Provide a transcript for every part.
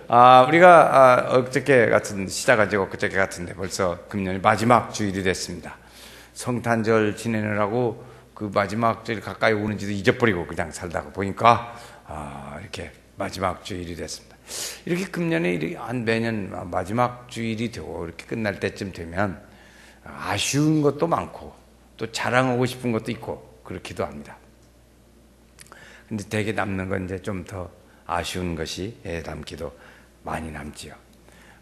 우리가 시작한 지 엊그저께 같은데 벌써 금년이 마지막 주일이 됐습니다. 성탄절 지내느라고 그 마지막 주일 가까이 오는지도 잊어버리고 그냥 살다가 보니까 이렇게 마지막 주일이 됐습니다. 이렇게 금년에 한 매년 마지막 주일이 되고 이렇게 끝날 때쯤 되면 아쉬운 것도 많고 또 자랑하고 싶은 것도 있고 그렇기도 합니다. 근데 되게 남는 건 이제 좀 더 아쉬운 것이 남기도 많이 남지요.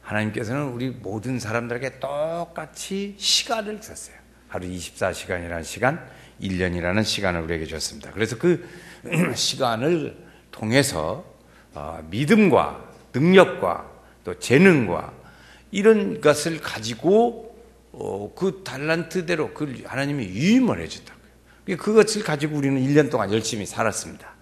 하나님께서는 우리 모든 사람들에게 똑같이 시간을 주셨어요. 하루 24시간이라는 시간, 1년이라는 시간을 우리에게 줬습니다. 그래서 그 시간을 통해서 믿음과 능력과 또 재능과 이런 것을 가지고 그 달란트대로 그 하나님이 유임을 해준다고요. 그것을 가지고 우리는 1년 동안 열심히 살았습니다.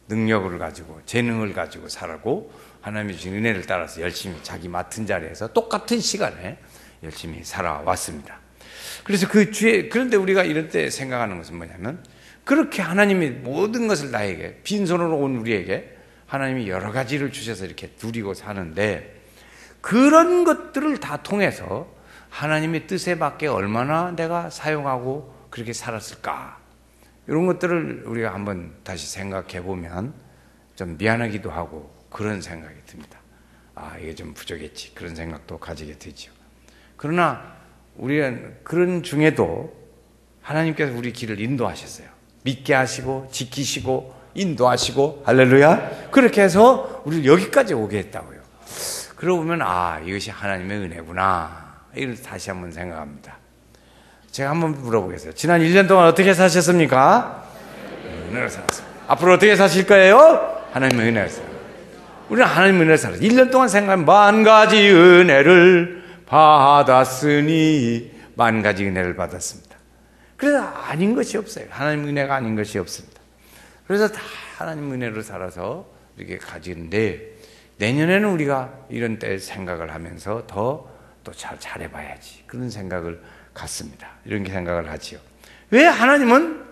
능력을 가지고 재능을 가지고 살고 하나님이 주신 은혜를 따라서 열심히 자기 맡은 자리에서 똑같은 시간에 열심히 살아왔습니다. 그래서 그런데 우리가 이럴 때 생각하는 것은 뭐냐면 그렇게 하나님이 모든 것을 나에게 빈손으로 온 우리에게 하나님이 여러 가지를 주셔서 이렇게 누리고 사는데 그런 것들을 다 통해서 하나님의 뜻에 맞게 얼마나 내가 사용하고 그렇게 살았을까? 이런 것들을 우리가 한번 다시 생각해 보면 좀 미안하기도 하고 그런 생각이 듭니다. 이게 좀 부족했지. 그런 생각도 가지게 되죠. 그러나 우리는 그런 중에도 하나님께서 우리 길을 인도하셨어요. 믿게 하시고 지키시고 인도하시고 할렐루야. 그렇게 해서 우리를 여기까지 오게 했다고요. 그러고 보면 이것이 하나님의 은혜구나. 이걸 다시 한번 생각합니다. 제가 한번 물어보겠어요. 지난 1년 동안 어떻게 사셨습니까? 은혜로 살았습니다. 앞으로 어떻게 사실 거예요? 하나님의 은혜로 살았습니다. 우리는 하나님의 은혜로 살았어요. 1년 동안 생각하면 만 가지 은혜를 받았으니 만 가지 은혜를 받았습니다. 그래서 아닌 것이 없어요. 하나님의 은혜가 아닌 것이 없습니다. 그래서 다 하나님의 은혜로 살아서 이렇게 가지는데 내년에는 우리가 이런 때 생각을 하면서 더 또 잘해봐야지 그런 생각을 갖습니다. 이런 생각을 하지요. 왜 하나님은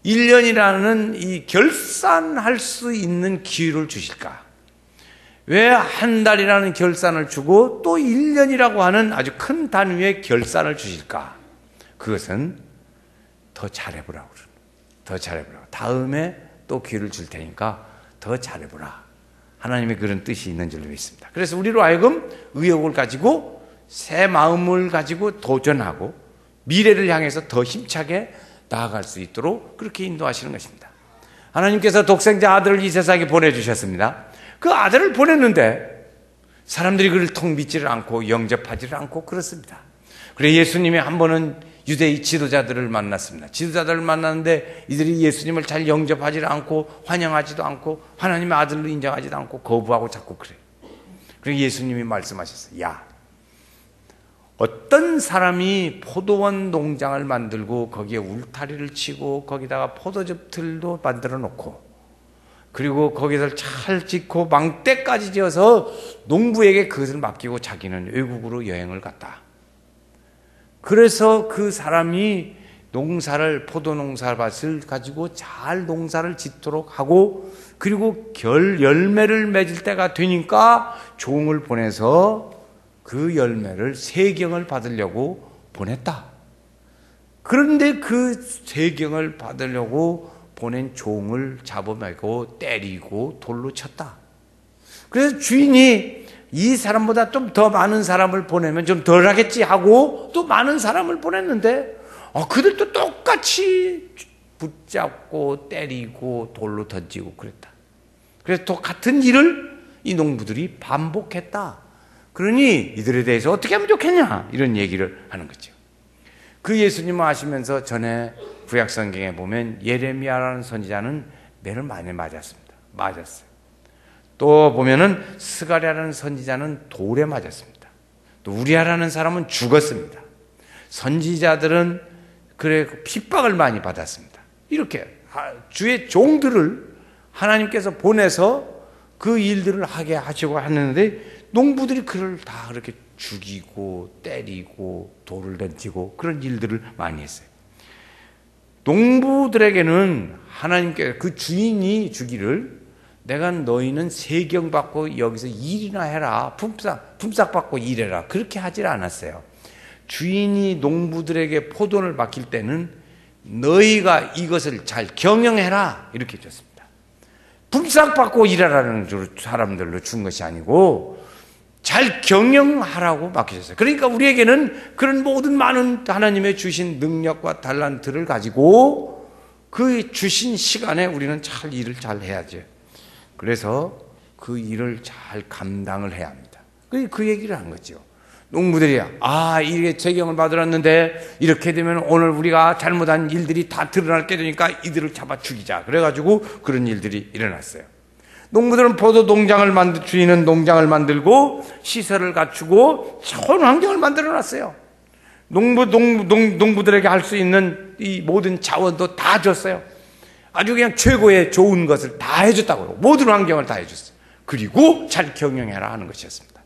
1년이라는 이 결산할 수 있는 기회를 주실까? 왜 한 달이라는 결산을 주고 또 1년이라고 하는 아주 큰 단위의 결산을 주실까? 그것은 더 잘해보라고 그러는 더 잘해보라고. 다음에 또 기회를 줄 테니까 더 잘해보라. 하나님의 그런 뜻이 있는 줄로 믿습니다. 그래서 우리로 하여금 의욕을 가지고 새 마음을 가지고 도전하고 미래를 향해서 더 힘차게 나아갈 수 있도록 그렇게 인도하시는 것입니다. 하나님께서 독생자 아들을 이 세상에 보내주셨습니다. 그 아들을 보냈는데 사람들이 그를 통 믿지를 않고 영접하지를 않고 그렇습니다. 그래 예수님이 한 번은 유대의 지도자들을 만났습니다. 지도자들을 만났는데 이들이 예수님을 잘 영접하지를 않고 환영하지도 않고 하나님의 아들로 인정하지도 않고 거부하고 자꾸 그래요. 그래서 예수님이 말씀하셨어요. 어떤 사람이 포도원 농장을 만들고 거기에 울타리를 치고 거기다가 포도즙틀도 만들어 놓고 그리고 거기서 잘 짓고 망대까지 지어서 농부에게 그것을 맡기고 자기는 외국으로 여행을 갔다. 그래서 그 사람이 포도 농사밭을 가지고 잘 농사를 짓도록 하고 그리고 열매를 맺을 때가 되니까 종을 보내서 그 열매를 세경을 받으려고 보냈다. 그런데 그 세경을 받으려고 보낸 종을 잡아매고 때리고 돌로 쳤다. 그래서 주인이 이 사람보다 좀 더 많은 사람을 보내면 좀 덜 하겠지 하고 또 많은 사람을 보냈는데 그들도 똑같이 붙잡고 때리고 돌로 던지고 그랬다. 그래서 또 같은 일을 이 농부들이 반복했다. 그러니 이들에 대해서 어떻게 하면 좋겠냐 이런 얘기를 하는 거죠. 그 예수님을 아시면서 전에 구약성경에 보면 예레미야라는 선지자는 매를 많이 맞았습니다. 맞았어요. 또 보면은 스가랴라는 선지자는 돌에 맞았습니다. 또 우리아라는 사람은 죽었습니다. 선지자들은 핍박을 많이 받았습니다. 이렇게 주의 종들을 하나님께서 보내서 그 일들을 하게 하시고 하는데 농부들이 그를 다 그렇게 죽이고 때리고 돌을 던지고 그런 일들을 많이 했어요. 농부들에게는 하나님께 그 주인이 주기를 내가 너희는 세경 받고 여기서 일이나 해라. 품삯 받고 일해라. 그렇게 하질 않았어요. 주인이 농부들에게 포도를 맡길 때는 너희가 이것을 잘 경영해라. 이렇게 줬습니다. 품삯 받고 일하라는 사람들로 준 것이 아니고 잘 경영하라고 맡기셨어요. 그러니까 우리에게는 그런 모든 많은 하나님의 주신 능력과 달란트를 가지고 그 주신 시간에 우리는 잘 일을 잘 해야죠. 그래서 그 일을 잘 감당을 해야 합니다. 그 얘기를 한 거죠. 농부들이 이게 재경을 받으렀는데 이렇게 되면 오늘 우리가 잘못한 일들이 다 드러날게 되니까 이들을 잡아 죽이자. 그래가지고 그런 일들이 일어났어요. 농부들은 주인은 농장을 만들고 시설을 갖추고 좋은 환경을 만들어놨어요. 농부들에게 할 수 있는 이 모든 자원도 다 줬어요. 아주 그냥 최고의 좋은 것을 다 해줬다고요. 모든 환경을 다 해줬어요. 그리고 잘 경영해라 하는 것이었습니다.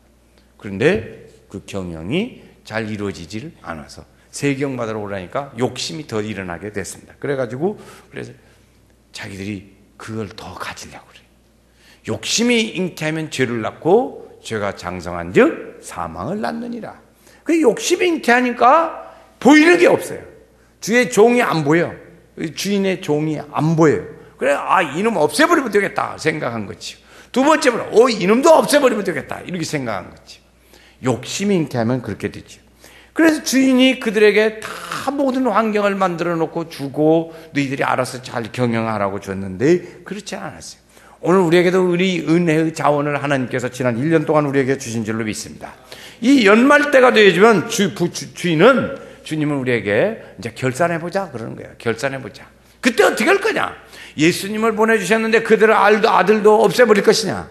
그런데 그 경영이 잘 이루어지질 않아서 세경 받으러 오라니까 욕심이 더 일어나게 됐습니다. 그래서 자기들이 그걸 더 가지려고 그래요. 욕심이 잉태하면 죄를 낳고 죄가 장성한 즉 사망을 낳느니라. 그 욕심이 잉태하니까 보이는 게 없어요. 주의 종이 안 보여. 주인의 종이 안 보여요. 그래 이놈 없애버리면 되겠다 생각한 거지요. 두 번째로 이놈도 없애버리면 되겠다 이렇게 생각한 거지요. 욕심이 잉태하면 그렇게 되죠. 그래서 주인이 그들에게 다 모든 환경을 만들어 놓고 주고 너희들이 알아서 잘 경영하라고 줬는데 그렇지 않았어요. 오늘 우리에게도 우리 은혜의 자원을 하나님께서 지난 1년 동안 우리에게 주신 줄로 믿습니다. 이 연말 때가 되어지면 주님은 우리에게 이제 결산해보자 그러는 거예요. 결산해보자. 그때 어떻게 할 거냐? 예수님을 보내주셨는데 그들의 아들도 없애버릴 것이냐?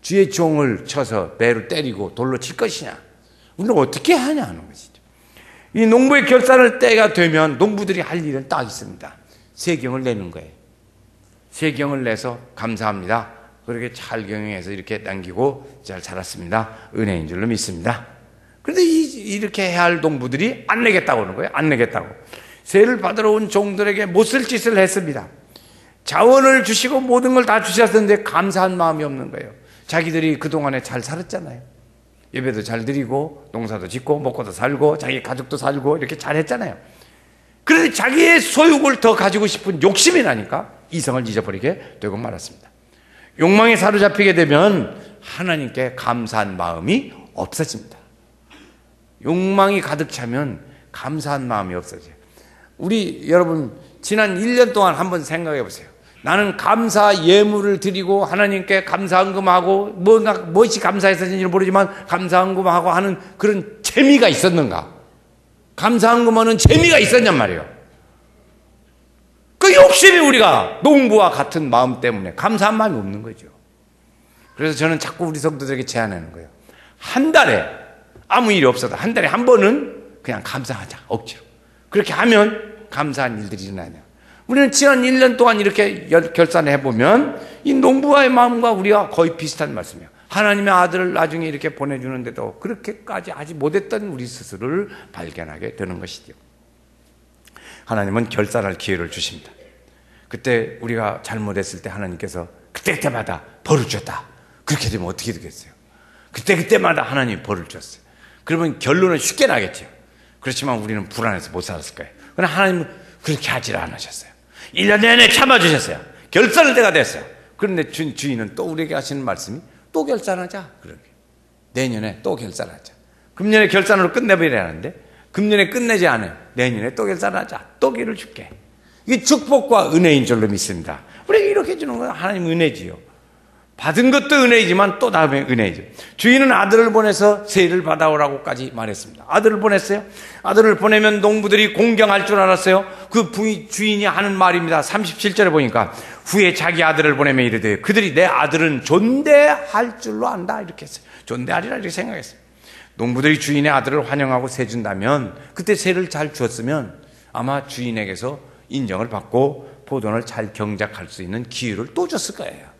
주의 종을 쳐서 배로 때리고 돌로 칠 것이냐? 우리는 어떻게 하냐 하는 것이죠. 이 농부의 결산을 때가 되면 농부들이 할 일은 딱 있습니다. 세경을 내는 거예요. 세경을 내서 감사합니다. 그렇게 잘 경영해서 이렇게 남기고 잘 자랐습니다. 은혜인 줄로 믿습니다. 그런데 이렇게 해야 할 농부들이 안 내겠다고 하는 거예요. 안 내겠다고. 세를 받으러 온 종들에게 못쓸 짓을 했습니다. 자원을 주시고 모든 걸 다 주셨는데 감사한 마음이 없는 거예요. 자기들이 그동안에 잘 살았잖아요. 예배도 잘 드리고 농사도 짓고 먹고도 살고 자기 가족도 살고 이렇게 잘했잖아요. 그런데 자기의 소유를 더 가지고 싶은 욕심이 나니까 이성을 잊어버리게 되고 말았습니다. 욕망에 사로잡히게 되면 하나님께 감사한 마음이 없어집니다. 욕망이 가득 차면 감사한 마음이 없어져요. 여러분 지난 1년 동안 한번 생각해 보세요. 나는 감사 예물을 드리고 하나님께 감사한금하고 무엇이 감사했었는지 모르지만 감사한금하고 하는 그런 재미가 있었는가? 감사한금하는 재미가 있었냔 말이에요. 그 욕심이 우리가 농부와 같은 마음 때문에 감사한 마음이 없는 거죠. 그래서 저는 자꾸 우리 성도들에게 제안하는 거예요. 한 달에 아무 일이 없어도 한 달에 한 번은 그냥 감사하자. 억지로. 그렇게 하면 감사한 일들이 일어나냐. 우리는 지난 1년 동안 이렇게 결산을 해보면 이 농부와의 마음과 우리가 거의 비슷한 말씀이에요. 하나님의 아들을 나중에 이렇게 보내주는데도 그렇게까지 하지 못했던 우리 스스로를 발견하게 되는 것이죠. 하나님은 결산할 기회를 주십니다. 그때 우리가 잘못했을 때 하나님께서 그때마다 벌을 줬다. 그렇게 되면 어떻게 되겠어요? 그때마다 하나님이 벌을 줬어요. 그러면 결론은 쉽게 나겠죠. 그렇지만 우리는 불안해서 못 살았을 거예요. 그러나 하나님은 그렇게 하질 않으셨어요. 1년 내내 참아주셨어요. 결산할 때가 됐어요. 그런데 주인은 또 우리에게 하시는 말씀이 또 결산하자. 그런 거예요. 내년에 또 결산하자. 금년에 결산으로 끝내버려야 하는데 금년에 끝내지 않아요. 내년에 또 결산하자. 또 기회를 줄게. 이게 축복과 은혜인 줄로 믿습니다. 우리에게 이렇게 해주는 건 하나님 은혜지요. 받은 것도 은혜이지만 또 다음에 은혜이죠. 주인은 아들을 보내서 세를 받아오라고까지 말했습니다. 아들을 보냈어요. 아들을 보내면 농부들이 공경할 줄 알았어요. 그 주인이 하는 말입니다. 37절에 보니까 후에 자기 아들을 보내며 이르되 그들이 내 아들은 존대할 줄로 안다 이렇게 했어요. 존대하리라 이렇게 생각했어요. 농부들이 주인의 아들을 환영하고 세 준다면 그때 세를 잘 주었으면 아마 주인에게서 인정을 받고 포도를 잘 경작할 수 있는 기회를 또 줬을 거예요.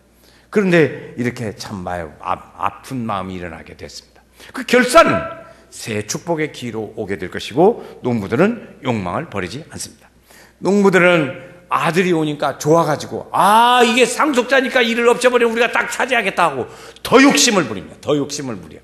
그런데 이렇게 참 아픈 마음이 일어나게 됐습니다. 그 결산은 새 축복의 기회로 오게 될 것이고 농부들은 욕망을 버리지 않습니다. 농부들은 아들이 오니까 좋아가지고, 아, 이게 상속자니까 이를 없애버리면 우리가 딱 차지하겠다 하고 더 욕심을 부립니다. 더 욕심을 부려.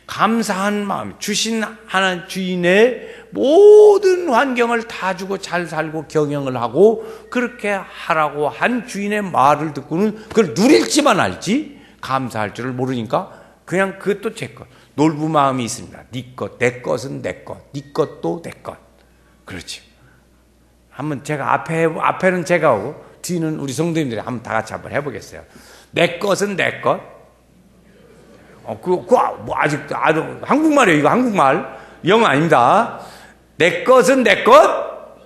감사한 마음, 주신 하나님 주인의 모든 환경을 다 주고 잘 살고 경영을 하고 그렇게 하라고 한 주인의 말을 듣고는 그걸 누릴지만 알지 감사할 줄을 모르니까 그냥 그것도 제 것. 놀부 마음이 있습니다. 네 것, 내 것은 내 것, 네 것도 내 것. 그렇지. 한번 제가 앞에는 제가 오고 뒤는 우리 성도님들이 한번 다 같이 한번 해보겠어요. 내 것은 내 것. 뭐 아직 한국말이에요. 이거 한국말. 영어 아닙니다. 내 것은 내 것,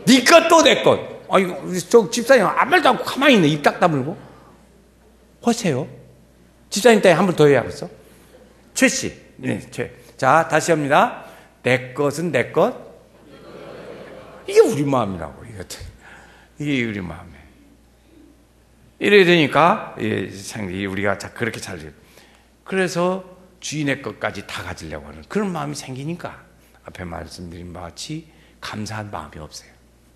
네 것도 내 것. 이거 저 집사님 아무 말도 않고 가만히 있네. 입 딱 다물고. 허세요. 집사님 때문에 한 번 더 해야겠어. 최 씨. 네, 최. 자, 다시 합니다. 내 것은 내 것. 이게 우리 마음이라고. 이게 우리 마음이에요. 이래야 되니까, 우리가 그렇게 잘, 그래서 주인의 것까지 다 가지려고 하는 그런 마음이 생기니까, 앞에 말씀드린 바와 같이 감사한 마음이 없어요.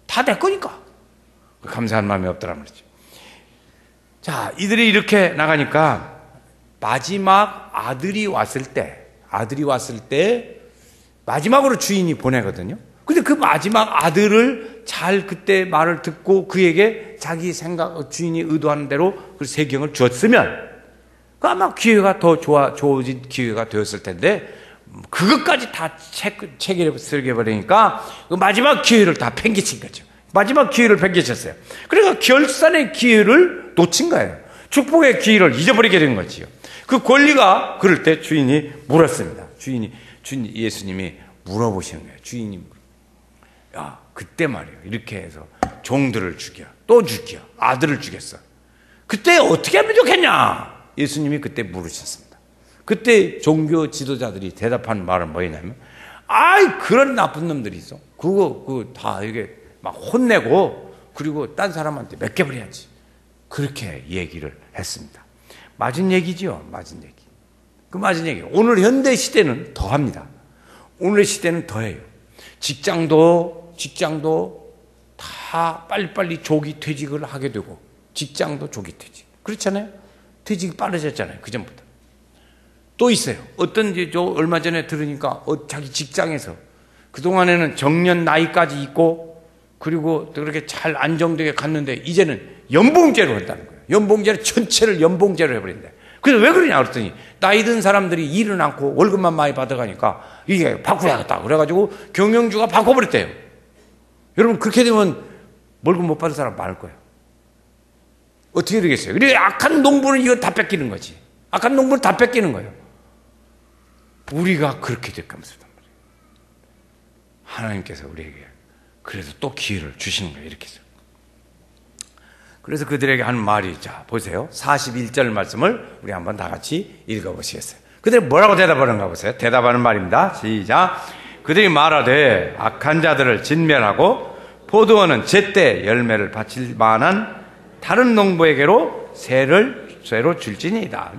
다 내 거니까. 감사한 마음이 없더란 말이죠. 자, 이들이 이렇게 나가니까, 마지막 아들이 왔을 때 마지막으로 주인이 보내거든요. 근데 그 마지막 아들을 잘 그때 말을 듣고 그에게 자기 주인이 의도하는 대로 그 세경을 주었으면 그 아마 기회가 더 좋아진 기회가 되었을 텐데 그것까지 다 체계를 쓰게버리니까 그 마지막 기회를 다 팽개친 거죠. 마지막 기회를 팽개쳤어요. 그러니까 결산의 기회를 놓친 거예요. 축복의 기회를 잊어버리게 된 거지요. 그 권리가 그럴 때 주인이 물었습니다. 예수님이 물어보시는 거예요. 주인이 야, 그때 말이에요. 이렇게 해서 종들을 죽여, 또 죽여, 아들을 죽였어. 그때 어떻게 하면 좋겠냐? 예수님이 그때 물으셨습니다. 그때 종교 지도자들이 대답한 말은 뭐였냐면, 아이, 그런 나쁜 놈들이 있어. 그거 다 이게 막 혼내고, 그리고 딴 사람한테 맡겨버려야지. 그렇게 얘기를 했습니다. 맞은 얘기죠. 맞은 얘기. 그 맞은 얘기. 오늘 현대 시대는 더 합니다. 오늘 시대는 더 해요. 직장도 다 빨리빨리 조기 퇴직을 하게 되고, 직장도 조기 퇴직. 그렇잖아요? 퇴직이 빠르졌잖아요. 그전보다. 또 있어요. 저 얼마 전에 들으니까 자기 직장에서 그동안에는 정년 나이까지 있고, 그리고 그렇게 잘 안정되게 갔는데, 이제는 연봉제로 한다는 거예요. 연봉제를 전체를 연봉제로 해버린다. 그래서 왜 그러냐 그랬더니 나이 든 사람들이 일은 않고 월급만 많이 받아가니까 이게 바꾸야겠다 그래가지고 경영주가 바꿔버렸대요. 여러분 그렇게 되면 월급 못 받은 사람 많을 거예요. 어떻게 되겠어요? 그리고 악한 농부는 이거 다 뺏기는 거지. 악한 농부는 다 뺏기는 거예요. 우리가 그렇게 될 겁니다. 하나님께서 우리에게 그래서 또 기회를 주시는 거예요. 이렇게 해서. 그래서 그들에게 하는 말이, 자, 보세요. 41절 말씀을 우리 한번 다 같이 읽어보시겠어요? 그들이 뭐라고 대답하는가 보세요. 대답하는 말입니다. 시작. 그들이 말하되 악한 자들을 진멸하고 포도원은 제때 열매를 바칠 만한 다른 농부에게로 쇠로 줄지니이다.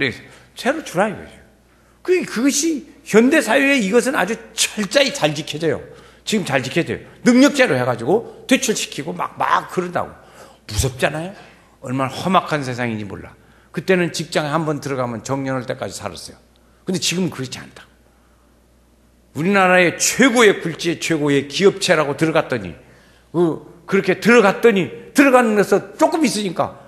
쇠로 주라 이거죠. 그것이 현대사회에 이것은 아주 철저히 잘 지켜져요. 지금 잘 지켜져요. 능력제로 해가지고 퇴출시키고 막 그런다고. 무섭잖아요. 얼마나 험악한 세상인지 몰라. 그때는 직장에 한번 들어가면 정년할 때까지 살았어요. 근데 지금은 그렇지 않다. 우리나라의 최고의 굴지의 최고의 기업체라고 들어갔더니 그렇게 들어가는 데서 조금 있으니까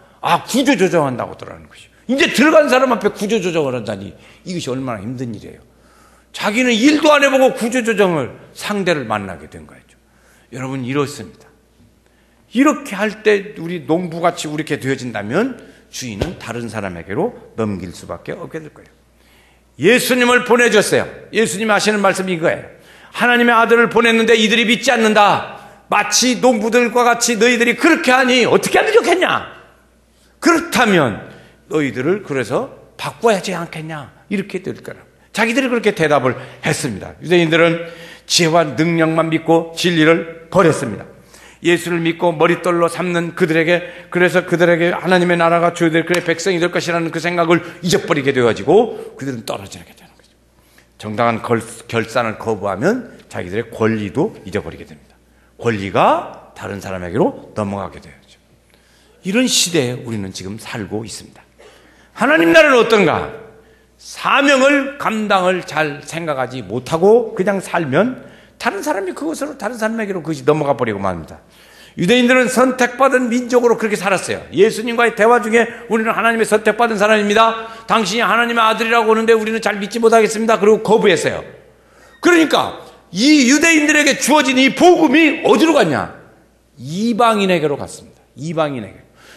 구조조정한다고 들어가는 것이죠. 이제 들어간 사람 앞에 구조조정을 한다니 이것이 얼마나 힘든 일이에요. 자기는 일도 안 해보고 구조조정을 상대를 만나게 된 거죠. 여러분 이렇습니다. 이렇게 할 때 우리 농부같이 이렇게 되어진다면 주인은 다른 사람에게로 넘길 수밖에 없게 될 거예요. 예수님을 보내줬어요. 예수님이 하시는 말씀이 이거예요. 하나님의 아들을 보냈는데 이들이 믿지 않는다. 마치 농부들과 같이 너희들이 그렇게 하니 어떻게 하면 좋겠냐? 그렇다면 너희들을 그래서 바꿔야 하지 않겠냐? 이렇게 될 거라고. 자기들이 그렇게 대답을 했습니다. 유대인들은 지혜와 능력만 믿고 진리를 버렸습니다. 예수를 믿고 머릿돌로 삼는 그래서 그들에게 하나님의 나라가 주어질 그의 백성이 될 것이라는 그 생각을 잊어버리게 되어가지고 그들은 떨어지게 되는 거죠. 정당한 결산을 거부하면 자기들의 권리도 잊어버리게 됩니다. 권리가 다른 사람에게로 넘어가게 되죠. 이런 시대에 우리는 지금 살고 있습니다. 하나님 나라는 어떤가? 사명을 감당을 잘 생각하지 못하고 그냥 살면 다른 사람이 그것으로 다른 사람에게로 그것이 넘어가 버리고 말입니다. 유대인들은 선택받은 민족으로 그렇게 살았어요. 예수님과의 대화 중에 우리는 하나님의 선택받은 사람입니다. 당신이 하나님의 아들이라고 하는데 우리는 잘 믿지 못하겠습니다. 그리고 거부했어요. 그러니까 이 유대인들에게 주어진 이 복음이 어디로 갔냐? 이방인에게로 갔습니다. 이방인에게.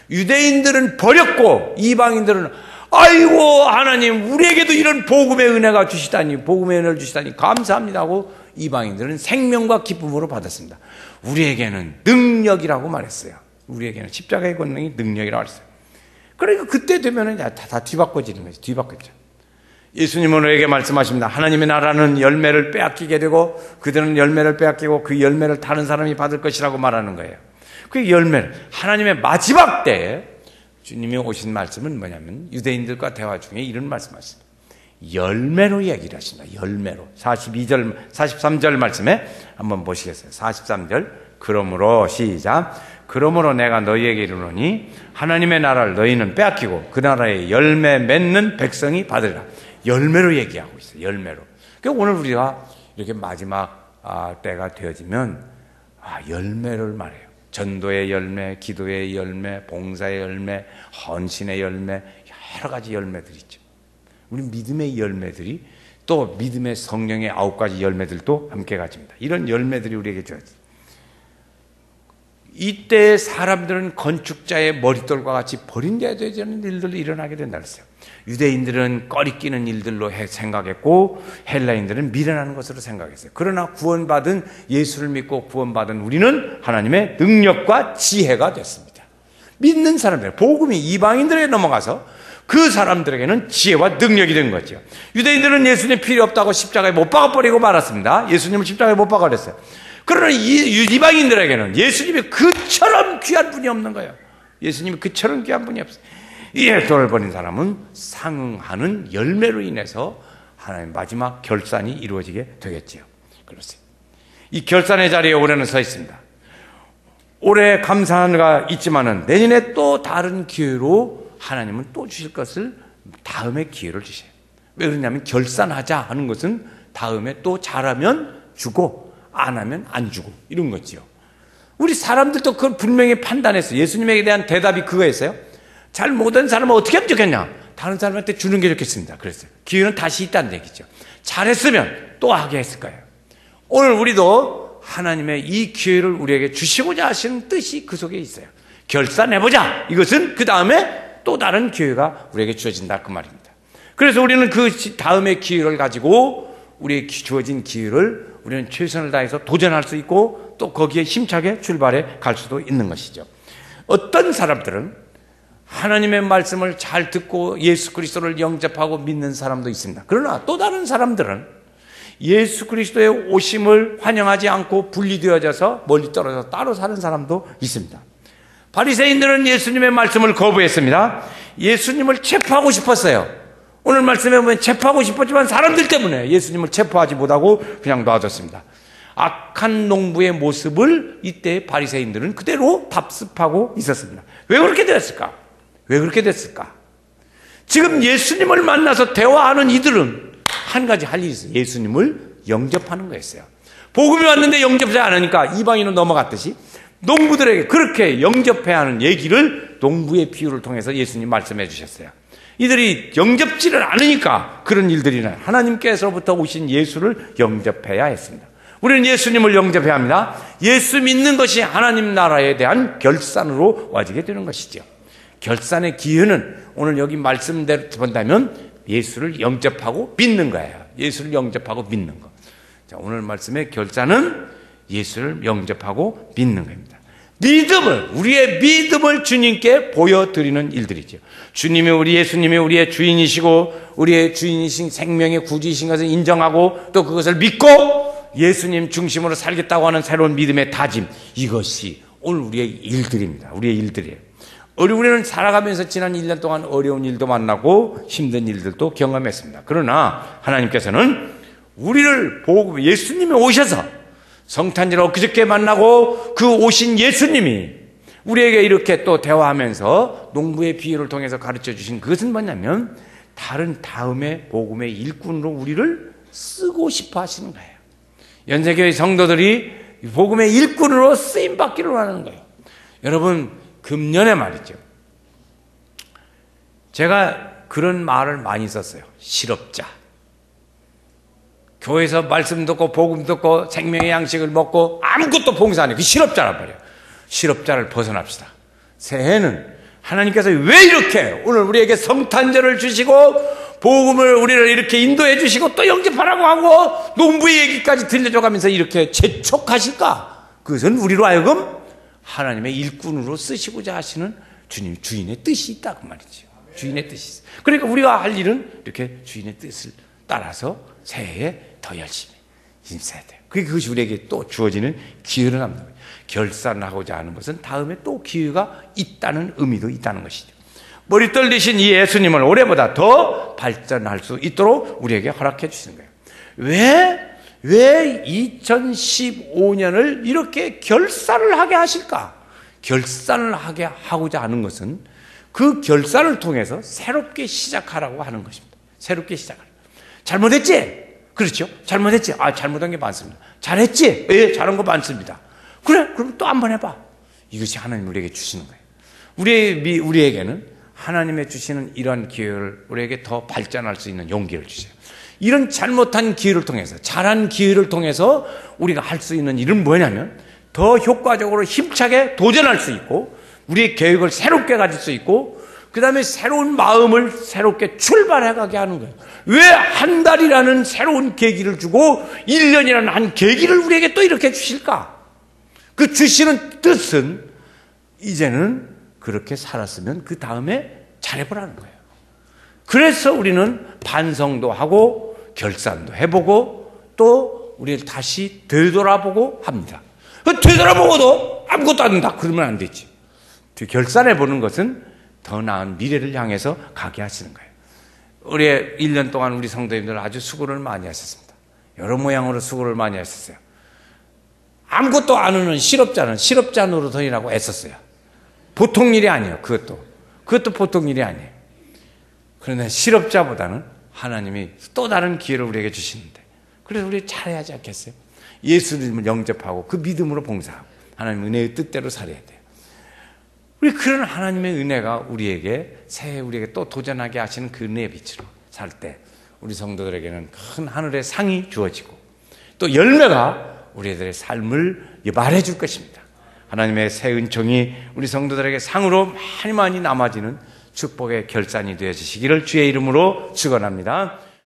유대인들은 버렸고 이방인들은 아이고 하나님 우리에게도 이런 복음의 은혜가 주시다니, 복음의 은혜를 주시다니 감사합니다 하고 이방인들은 생명과 기쁨으로 받았습니다. 우리에게는 능력이라고 말했어요. 우리에게는 십자가의 권능이 능력이라고 했어요. 그러니까 그때 되면은 다 뒤바꿔지는 거죠. 뒤바뀌죠. 예수님은 우리에게 말씀하십니다. 하나님의 나라는 열매를 빼앗기게 되고 그들은 열매를 빼앗기고 그 열매를 다른 사람이 받을 것이라고 말하는 거예요. 그 열매를 하나님의 마지막 때에 주님이 오신 말씀은 뭐냐면 유대인들과 대화 중에 이런 말씀하십니다. 열매로 얘기를 하십니다. 열매로. 43절 말씀에 한번 보시겠어요. 43절. 그러므로 시작. 그러므로 내가 너희에게 이르노니 하나님의 나라를 너희는 빼앗기고 그 나라의 열매 맺는 백성이 받으리라. 열매로 얘기하고 있어요. 열매로. 그러니까 오늘 우리가 이렇게 마지막 때가 되어지면 열매를 말해요. 전도의 열매, 기도의 열매, 봉사의 열매, 헌신의 열매, 여러 가지 열매들이 있죠. 우리 믿음의 열매들이 또 믿음의 성령의 9가지 열매들도 함께 가집니다. 이런 열매들이 우리에게 주어져요. 이때 사람들은 건축자의 머릿돌과 같이 버림돼야 되는 일들이 일어나게 된다 그랬어요. 유대인들은 꺼리끼는 일들로 생각했고 헬라인들은 미련한 것으로 생각했어요. 그러나 구원받은 예수를 믿고 구원받은 우리는 하나님의 능력과 지혜가 됐습니다. 믿는 사람들, 복음이 이방인들에게 넘어가서 그 사람들에게는 지혜와 능력이 된 거죠. 유대인들은 예수님 필요 없다고 십자가에 못 박아버리고 말았습니다. 예수님을 십자가에 못 박아버렸어요. 그러나 이방인들에게는 예수님이 그처럼 귀한 분이 없는 거예요. 예수님이 그처럼 귀한 분이 없어요. 이에 돌을 버린 사람은 상응하는 열매로 인해서 하나님의 마지막 결산이 이루어지게 되겠지요. 그렇습니다. 이 결산의 자리에 올해는 서 있습니다. 올해 감사가 있지만은 내년에 또 다른 기회로 하나님은 또 주실 것을 다음에 기회를 주셔요. 왜 그러냐면 결산하자 하는 것은 다음에 또 잘하면 주고 안 하면 안 주고 이런 거지요. 우리 사람들도 그걸 분명히 판단했어요. 예수님에 대한 대답이 그거였어요. 잘 못한 사람은 어떻게 하면 좋겠냐? 다른 사람한테 주는 게 좋겠습니다. 그랬어요. 기회는 다시 있다는 얘기죠. 잘했으면 또 하게 했을 거예요. 오늘 우리도 하나님의 이 기회를 우리에게 주시고자 하시는 뜻이 그 속에 있어요. 결산해보자. 이것은 그 다음에 또 다른 기회가 우리에게 주어진다 그 말입니다. 그래서 우리는 그 다음의 기회를 가지고 우리에게 주어진 기회를 우리는 최선을 다해서 도전할 수 있고 또 거기에 힘차게 출발해 갈 수도 있는 것이죠. 어떤 사람들은 하나님의 말씀을 잘 듣고 예수 그리스도를 영접하고 믿는 사람도 있습니다. 그러나 또 다른 사람들은 예수 그리스도의 오심을 환영하지 않고 분리되어져서 멀리 떨어져 따로 사는 사람도 있습니다. 바리새인들은 예수님의 말씀을 거부했습니다. 예수님을 체포하고 싶었어요. 오늘 말씀에 보면 체포하고 싶었지만 사람들 때문에 예수님을 체포하지 못하고 그냥 놔뒀습니다. 악한 농부의 모습을 이때 바리새인들은 그대로 답습하고 있었습니다. 왜 그렇게 됐을까? 왜 그렇게 됐을까? 지금 예수님을 만나서 대화하는 이들은 한 가지 할 일이 있어요. 예수님을 영접하는 거였어요. 복음이 왔는데 영접하지 않으니까 이방인은 넘어갔듯이 농부들에게 그렇게 영접해야 하는 얘기를 농부의 비유를 통해서 예수님 말씀해 주셨어요. 이들이 영접지를 않으니까 그런 일들이 나요. 하나님께서부터 오신 예수를 영접해야 했습니다. 우리는 예수님을 영접해야 합니다. 예수 믿는 것이 하나님 나라에 대한 결산으로 와지게 되는 것이죠. 결산의 기회는 오늘 여기 말씀대로 본다면 예수를 영접하고 믿는 거예요. 예수를 영접하고 믿는 거. 자, 오늘 말씀의 결산은 예수를 영접하고 믿는 겁니다. 믿음을, 우리의 믿음을 주님께 보여드리는 일들이죠. 주님이 예수님이 우리의 주인이시고 우리의 주인이신 생명의 구주이신 것을 인정하고 또 그것을 믿고 예수님 중심으로 살겠다고 하는 새로운 믿음의 다짐, 이것이 오늘 우리의 일들입니다. 우리의 일들이에요. 우리는 살아가면서 지난 1년 동안 어려운 일도 만나고 힘든 일들도 경험했습니다. 그러나 하나님께서는 우리를 보고 예수님이 오셔서 성탄절 엊그저께 만나고 그 오신 예수님이 우리에게 이렇게 또 대화하면서 농부의 비유를 통해서 가르쳐 주신 그것은 뭐냐면 다른 다음의 복음의 일꾼으로 우리를 쓰고 싶어 하시는 거예요. 연세교회 성도들이 복음의 일꾼으로 쓰임받기를 원하는 거예요. 여러분, 금년에 말이죠. 제가 그런 말을 많이 썼어요. 실업자. 교회에서 말씀 듣고 복음 듣고 생명의 양식을 먹고 아무것도 봉사 안 해요. 그 실업자란 말이에요. 실업자를 벗어납시다. 새해는 하나님께서 왜 이렇게 오늘 우리에게 성탄절을 주시고 복음을 우리를 이렇게 인도해 주시고 또 영접하라고 하고 농부의 얘기까지 들려줘가면서 이렇게 재촉하실까? 그것은 우리로 하여금 하나님의 일꾼으로 쓰시고자 하시는 주인의 뜻이 있다고 말이죠. 주인의 뜻이 있어요. 그러니까 우리가 할 일은 이렇게 주인의 뜻을 따라서 새해에 더 열심히 힘써야 돼요. 그것이 우리에게 또 주어지는 기회를 합니다. 결산하고자 하는 것은 다음에 또 기회가 있다는 의미도 있다는 것이죠. 머리 떨리신 이 예수님을 올해보다 더 발전할 수 있도록 우리에게 허락해 주시는 거예요. 왜 2015년을 이렇게 결산을 하게 하실까? 결산을 하게 하고자 하는 것은 그 결산을 통해서 새롭게 시작하라고 하는 것입니다. 새롭게 시작하라. 잘못했지? 그렇죠? 잘못했지? 잘못한 게 많습니다. 잘했지? 예, 잘한 거 많습니다. 그래, 그럼 또 한 번 해봐. 이것이 하나님 우리에게 주시는 거예요. 우리에게는 하나님의 주시는 이러한 기회를 우리에게 더 발전할 수 있는 용기를 주세요. 이런 잘못한 기회를 통해서, 잘한 기회를 통해서 우리가 할 수 있는 일은 뭐냐면 더 효과적으로 힘차게 도전할 수 있고 우리의 계획을 새롭게 가질 수 있고 그 다음에 새로운 마음을 새롭게 출발해가게 하는 거예요. 왜 한 달이라는 새로운 계기를 주고 1년이라는 한 계기를 우리에게 또 이렇게 주실까? 그 주시는 뜻은 이제는 그렇게 살았으면 그 다음에 잘해보라는 거예요. 그래서 우리는 반성도 하고 결산도 해보고 또 우리를 다시 되돌아보고 합니다. 되돌아보고도 아무것도 안 된다. 그러면 안 되지. 결산해보는 것은 더 나은 미래를 향해서 가게 하시는 거예요. 올해 1년 동안 우리 성도님들 아주 수고를 많이 하셨습니다. 여러 모양으로 수고를 많이 하셨어요. 아무것도 안 하는 실업자는 실업자 노릇이라고 애썼어요. 보통 일이 아니에요. 그것도 보통 일이 아니에요. 그런데 실업자보다는 하나님이 또 다른 기회를 우리에게 주시는데 그래서 우리 잘해야 하지 않겠어요? 예수님을 영접하고 그 믿음으로 봉사하고 하나님 은혜의 뜻대로 살아야 돼요. 우리 그런 하나님의 은혜가 우리에게 새해 우리에게 또 도전하게 하시는 그 은혜의 빛으로 살 때 우리 성도들에게는 큰 하늘의 상이 주어지고 또 열매가 우리들의 삶을 말해줄 것입니다. 하나님의 새 은총이 우리 성도들에게 상으로 많이 남아지는 축복의 결산이 되어지시기를 주의 이름으로 축원합니다.